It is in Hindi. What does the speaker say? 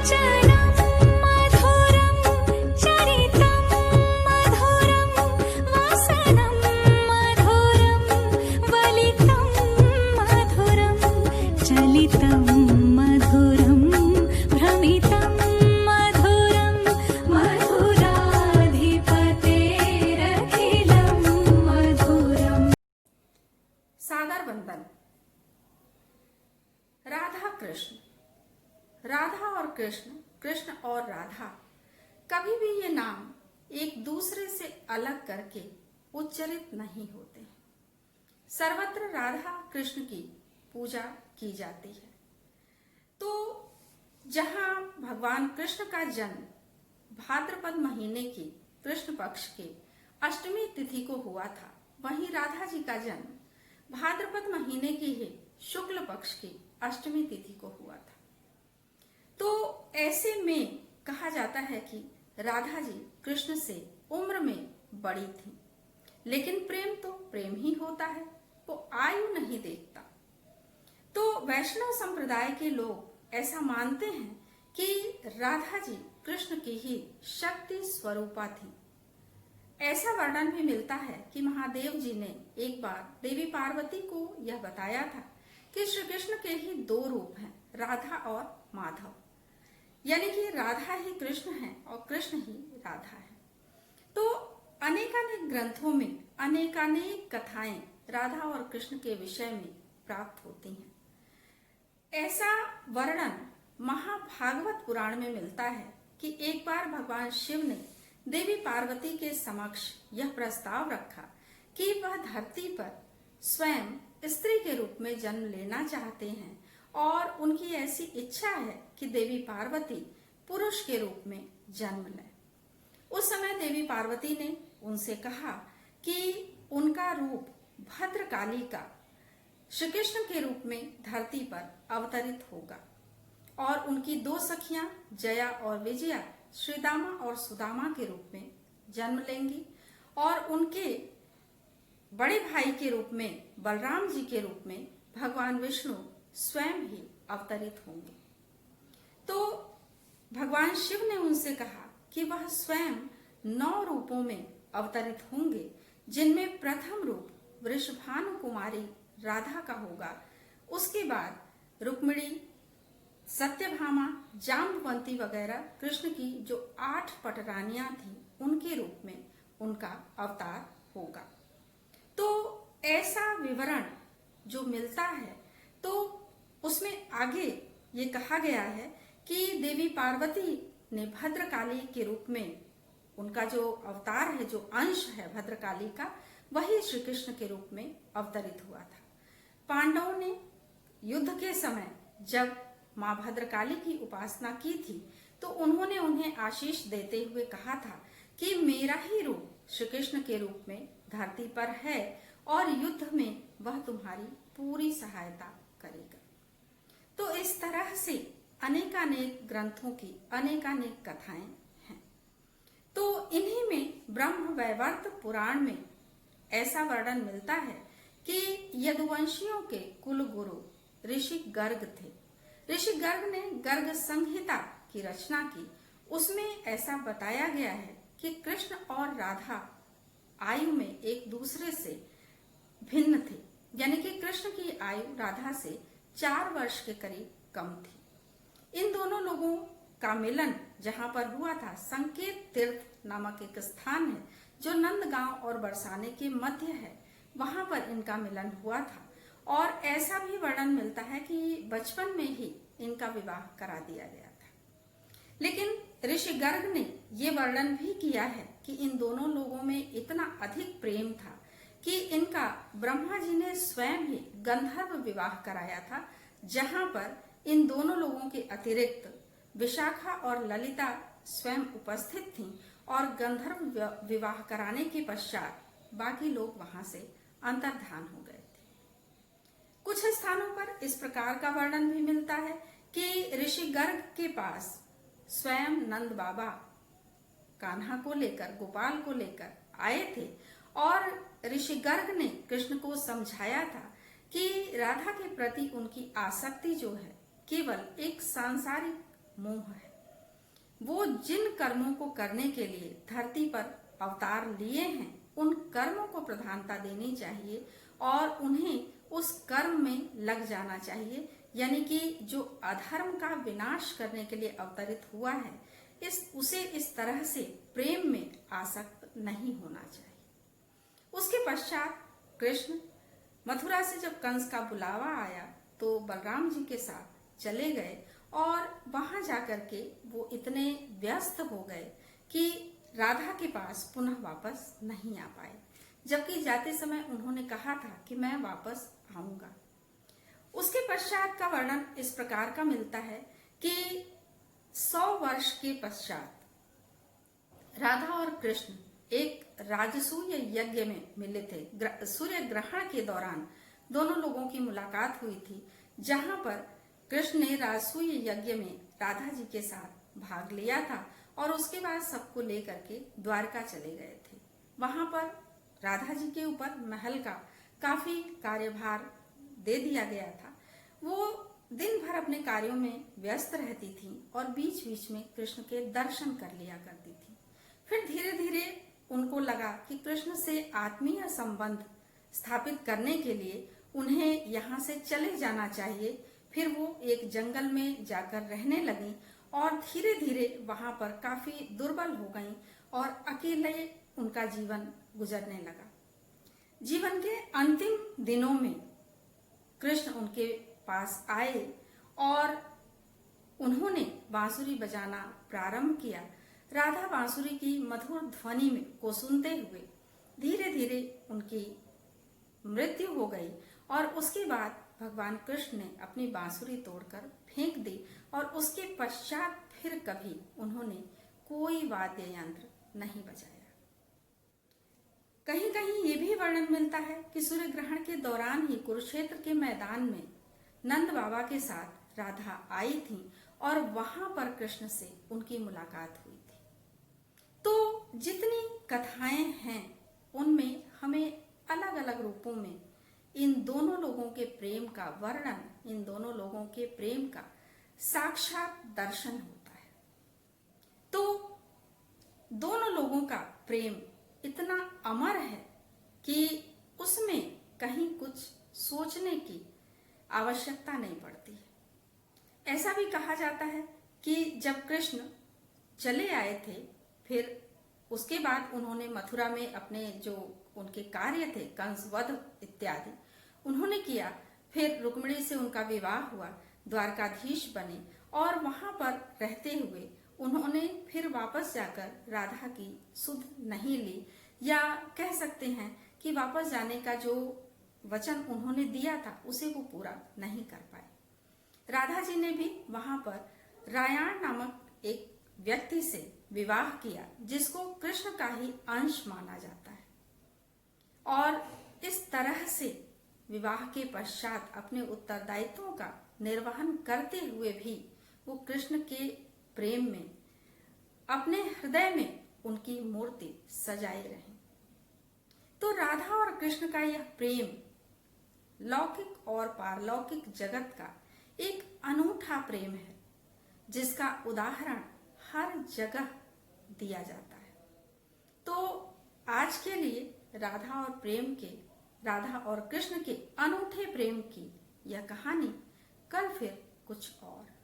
चलं मधुरं चरितं मधुरं वसनं मधुरं वलितं मधुरं चलितं मधुरं भ्रमितं मधुरं मधुराधिपतेरखिलं मधुरम्। सागर बंधन। राधा कृष्ण, राधा और कृष्ण, कृष्ण और राधा, कभी भी ये नाम एक दूसरे से अलग करके उच्चारित नहीं होते। सर्वत्र राधा कृष्ण की पूजा की जाती है। तो जहां भगवान कृष्ण का जन्म भाद्रपद महीने की कृष्ण पक्ष के अष्टमी तिथि को हुआ था, वहीं राधा जी का जन्म भाद्रपद महीने की ही शुक्ल पक्ष की अष्टमी तिथि को हुआ था। तो ऐसे में कहा जाता है कि राधा जी कृष्ण से उम्र में बड़ी थी, लेकिन प्रेम तो प्रेम ही होता है, वो आयु नहीं देखता। तो वैष्णव संप्रदाय के लोग ऐसा मानते हैं कि राधा जी कृष्ण की ही शक्ति स्वरूपा थी। ऐसा वर्णन भी मिलता है कि महादेव जी ने एक बार देवी पार्वती को यह बताया था कि श्री कृष्ण के ही दो रूप हैं, राधा और माधव, यानी कि राधा ही कृष्ण है और कृष्ण ही राधा है। तो अनेकानेक ग्रंथों में अनेकानेक कथाएं राधा और कृष्ण के विषय में प्राप्त होती हैं। ऐसा वर्णन महाभागवत पुराण में मिलता है कि एक बार भगवान शिव ने देवी पार्वती के समक्ष यह प्रस्ताव रखा कि वह धरती पर स्वयं स्त्री के रूप में जन्म लेना चाहते हैं और उनकी ऐसी इच्छा है कि देवी पार्वती पुरुष के रूप में जन्म लें। उस समय देवी पार्वती ने उनसे कहा कि उनका रूप भद्रकाली का श्री कृष्ण के रूप में धरती पर अवतरित होगा और उनकी दो सखियां जया और विजया श्रीदामा और सुदामा के रूप में जन्म लेंगी और उनके बड़े भाई के रूप में बलराम जी के रूप में भगवान विष्णु स्वयं ही अवतरित होंगे। तो भगवान शिव ने उनसे कहा कि वह स्वयं 9 रूपों में अवतरित होंगे, जिनमें प्रथम रूप वृषभानु कुमारी राधा का होगा। उसके बाद रुक्मिणी, सत्यभामा, जाम्बवंती वगैरह कृष्ण की जो 8 पटरानियां थी, उनके रूप में उनका अवतार होगा। तो ऐसा विवरण जो मिलता है, तो उसमें आगे ये कहा गया है कि देवी पार्वती ने भद्रकाली के रूप में उनका जो अवतार है, जो अंश है भद्रकाली का, वही श्री कृष्ण के रूप में अवतरित हुआ था। पांडवों ने युद्ध के समय जब मां भद्रकाली की उपासना की थी, तो उन्होंने उन्हें आशीष देते हुए कहा था कि मेरा ही रूप श्री कृष्ण के रूप में धरती पर है और युद्ध में वह तुम्हारी पूरी सहायता करेगा। तो इस तरह से अनेकानेक ग्रंथों की अनेकानेक कथाएं हैं। तो इन्हीं में ब्रह्म वैवर्त पुराण में ऐसा वर्णन मिलता है कि यदुवंशियों के कुल गुरु ऋषि गर्ग थे। ऋषि गर्ग ने गर्ग संहिता की रचना की। उसमें ऐसा बताया गया है कि कृष्ण और राधा आयु में एक दूसरे से भिन्न थे, यानी कि कृष्ण की आयु राधा से 4 वर्ष के करीब कम थी। इन दोनों लोगों का मिलन जहां पर हुआ था, संकेत तीर्थ नामक एक स्थान है जो नंदगांव और बरसाने के मध्य है, वहां पर इनका मिलन हुआ था। और ऐसा भी वर्णन मिलता है कि बचपन में ही इनका विवाह करा दिया गया था। लेकिन ऋषि गर्ग ने ये वर्णन भी किया है कि इन दोनों लोगों में इतना अधिक प्रेम था कि इनका ब्रह्मा जी ने स्वयं ही गंधर्व विवाह कराया था, जहां पर इन दोनों लोगों के अतिरिक्त विशाखा और ललिता स्वयं उपस्थित थीं और गंधर्व विवाह कराने के पश्चात बाकी लोग वहां से अंतर्धान हो गए थे। कुछ स्थानों पर इस प्रकार का वर्णन भी मिलता है कि ऋषि गर्ग के पास स्वयं नंद बाबा कान्हा को लेकर, गोपाल को लेकर आए थे और ऋषि गर्ग ने कृष्ण को समझाया था कि राधा के प्रति उनकी आसक्ति जो है केवल एक सांसारिक मोह है, वो जिन कर्मों को करने के लिए धरती पर अवतार लिए हैं उन कर्मों को प्रधानता देनी चाहिए और उन्हें उस कर्म में लग जाना चाहिए। यानी कि जो अधर्म का विनाश करने के लिए अवतरित हुआ है उसे इस तरह से प्रेम में आसक्त नहीं होना चाहिए। उसके पश्चात कृष्ण मथुरा से जब कंस का बुलावा आया तो बलराम जी के साथ चले गए और वहां जाकर के वो इतने व्यस्त हो गए कि राधा के पास पुनः वापस नहीं आ पाए, जबकि जाते समय उन्होंने कहा था कि मैं वापस आऊंगा। उसके पश्चात का वर्णन इस प्रकार का मिलता है कि 100 वर्ष के पश्चात राधा और कृष्ण एक राजसूय यज्ञ में मिले थे। सूर्य ग्रहण के दौरान दोनों लोगों की मुलाकात हुई थी, जहां पर कृष्ण ने राजसूय यज्ञ में राधा जी के साथ भाग लिया था और उसके बाद सबको लेकर के द्वारका चले गए थे। वहां पर राधा जी के ऊपर महल का काफी कार्यभार दे दिया गया था। वो दिन भर अपने कार्यों में व्यस्त रहती थी और बीच बीच में कृष्ण के दर्शन कर लिया करती थी। फिर धीरे धीरे उनको लगा कि कृष्ण से आत्मीय संबंध स्थापित करने के लिए उन्हें यहाँ से चले जाना चाहिए। फिर वो एक जंगल में जाकर रहने लगी और धीरे धीरे वहां पर काफी दुर्बल हो गईं और अकेले उनका जीवन गुजरने लगा। जीवन के अंतिम दिनों में कृष्ण उनके पास आए और उन्होंने बांसुरी बजाना प्रारंभ किया। राधा बांसुरी की मधुर ध्वनि में को सुनते हुए धीरे धीरे उनकी मृत्यु हो गई और उसके बाद भगवान कृष्ण ने अपनी बांसुरी तोड़कर फेंक दी और उसके पश्चात फिर कभी उन्होंने कोई वाद्य यंत्र नहीं बजाया। कहीं कहीं ये भी वर्णन मिलता है कि सूर्य ग्रहण के दौरान ही कुरुक्षेत्र के मैदान में नंद बाबा के साथ राधा आई थी और वहां पर कृष्ण से उनकी मुलाकात हुई थी। तो जितनी कथाएं हैं उनमें हमें अलग अलग रूपों में इन दोनों लोगों के प्रेम का वर्णन, इन दोनों लोगों के प्रेम का साक्षात दर्शन होता है। तो दोनों लोगों का प्रेम इतना अमर है कि उसमें कहीं कुछ सोचने की आवश्यकता नहीं पड़ती है। ऐसा भी कहा जाता है कि जब कृष्ण चले आए थे, फिर उसके बाद उन्होंने मथुरा में अपने जो उनके कार्य थे कंस वध इत्यादि उन्होंने किया। फिर रुक्मिणी से उनका विवाह हुआ, द्वारकाधीश बने और वहां पर रहते हुए उन्होंने फिर वापस जाकर राधा की सुध नहीं ली, या कह सकते हैं कि वापस जाने का जो वचन उन्होंने दिया था उसे वो पूरा नहीं कर पाए। राधा जी ने भी वहां पर रायाण नामक एक व्यक्ति से विवाह किया जिसको कृष्ण का ही अंश माना जाता है, और इस तरह से विवाह के पश्चात अपने उत्तरदायित्वों का निर्वहन करते हुए भी वो कृष्ण के प्रेम में अपने हृदय में उनकी मूर्ति सजाए रहे। तो राधा और कृष्ण का यह प्रेम लौकिक और पारलौकिक जगत का एक अनूठा प्रेम है जिसका उदाहरण हर जगह दिया जाता है। तो आज के लिए राधा और कृष्ण के अनूठे प्रेम की यह कहानी, कल फिर कुछ और।